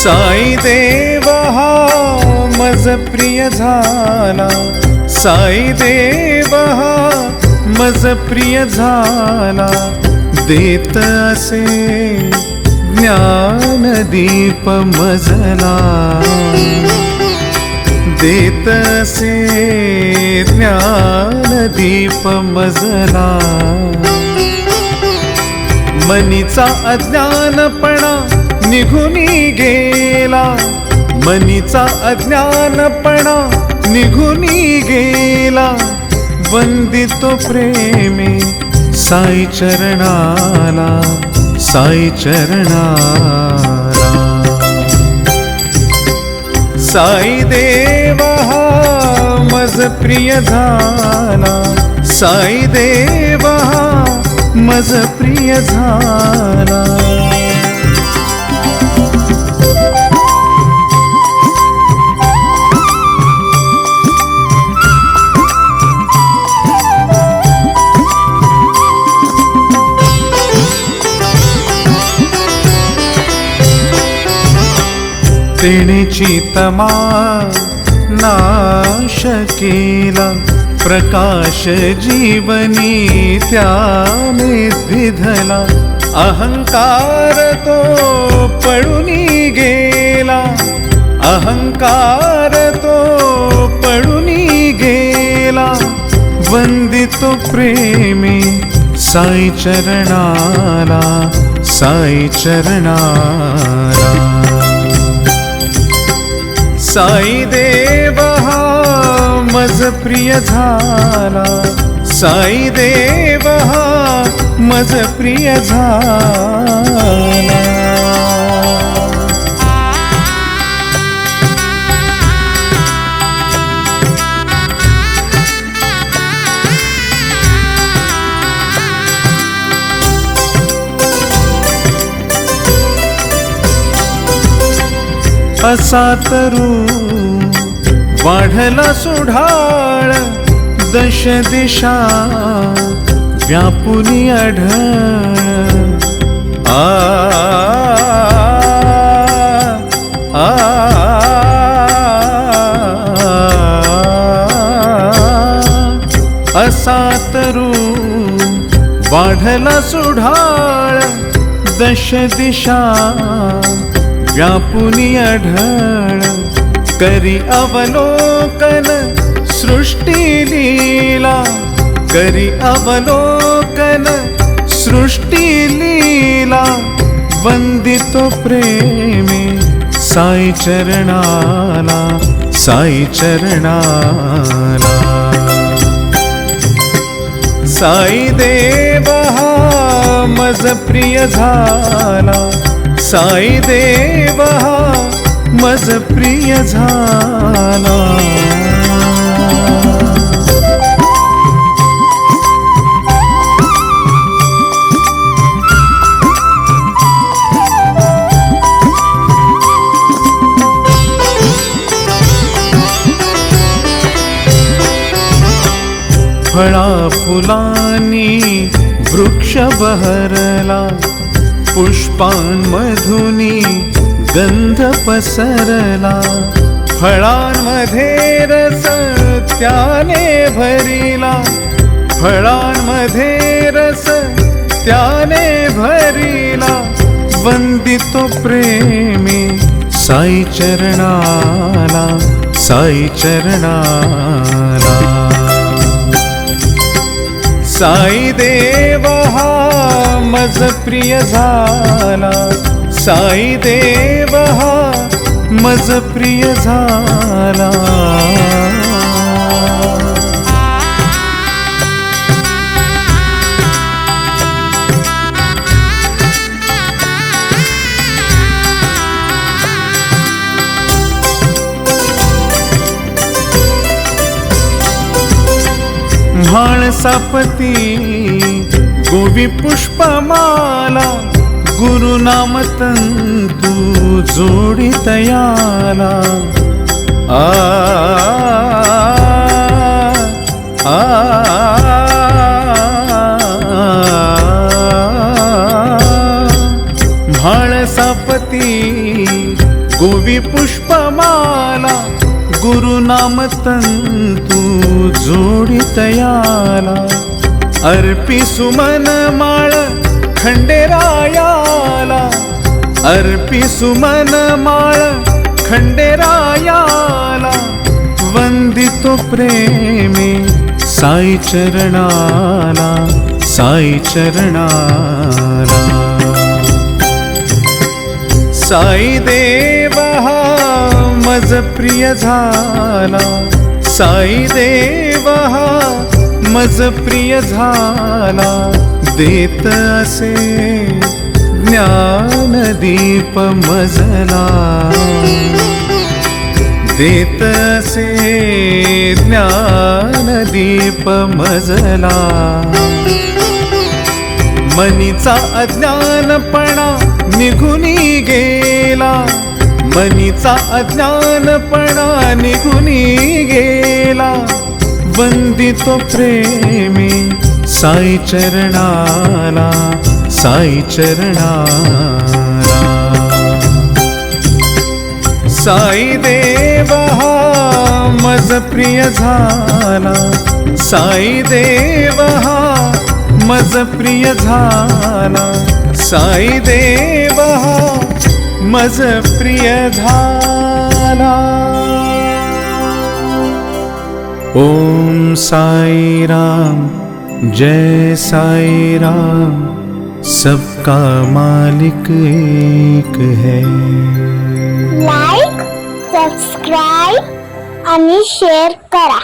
साई देव हा मज प्रिय झाला, साई देव हा मज प्रिय झाला, देत असे ज्ञानदीप मजला, देत असे ज्ञानदीप मजला. मनीचा अज्ञानपणा निघूनी गेला, मनीचा अज्ञानपणा निघूनी गेला, वंदितो प्रेमे साई चरणाला, साई चरणाला. साई देव हा मज प्रिय झाला, साई देव हा मज प्रिय झाला. तेणे चितमा नाश केला, प्रकाश जीवनी त्याने विधला, अहंकार तो पळूनी गेला, अहंकार तो पळूनी गेला, वंदितो प्रेमे साई चरणाला, साई चरणाला. साई देव हा मज प्रिय झाला, साई देव हा मज प्रिय झाला. असा तरू वाढला सुढाळ, दश दिशा व्यापुनी आढळ. असा तरू वाढला सुढाळ, दश दिशा व्यापुनी आढळ. करी अवलोकन सृष्टी लीला, करी अवलोकन सृष्टी लीला, वंदितो प्रेमे साई चरणाला, साई चरणाला. साई देव हा मज प्रिय झाला, साई देव हा मज प्रिय झाला. फळा फुलांनी वृक्ष बहरला, पुष्पांमधुनी गंध पसरला, फळांमध्ये रस त्याने भरिला, फळांमध्ये रस त्याने भरिला, वंदितो प्रेमे साई चरणाला, साई चरणाला. साई देव हा मज प्रिय झाला, साई देव हा मज प्रिय झाला. म्हाळ सापती गोवी पुष्पमाला, गुरुनाम तंतू जोडितयाला. म्हाळ सापती गोवी पुष्पमाला गुरुनाम तंतू जोडितयाला अर्पी सुमन माळ खंडेरायाला अर्पी सुमन माळ खंडेरायाला वंदितो प्रेमे साई चरणाला साई चरणाला साई देव हा मज प्रिय झाला साई देव हा मज प्रिय झाला देत असे ज्ञानदीप मजला देत असे ज्ञानदीप मजला मनीचा अज्ञानपणा निघुनी गेला मनीचा अज्ञानपणा निघुनी गेला वंदितो प्रेमी साई चरणाला साई चरणाला साई देव हा मज प्रिय झाला साई देव हा मज प्रिय झाला साई देव हा मज प्रिय झाला। ओम साई राम जय साई राम सबका मालिक एक है। लाईक, सबस्क्राईब आणि शेअर करा।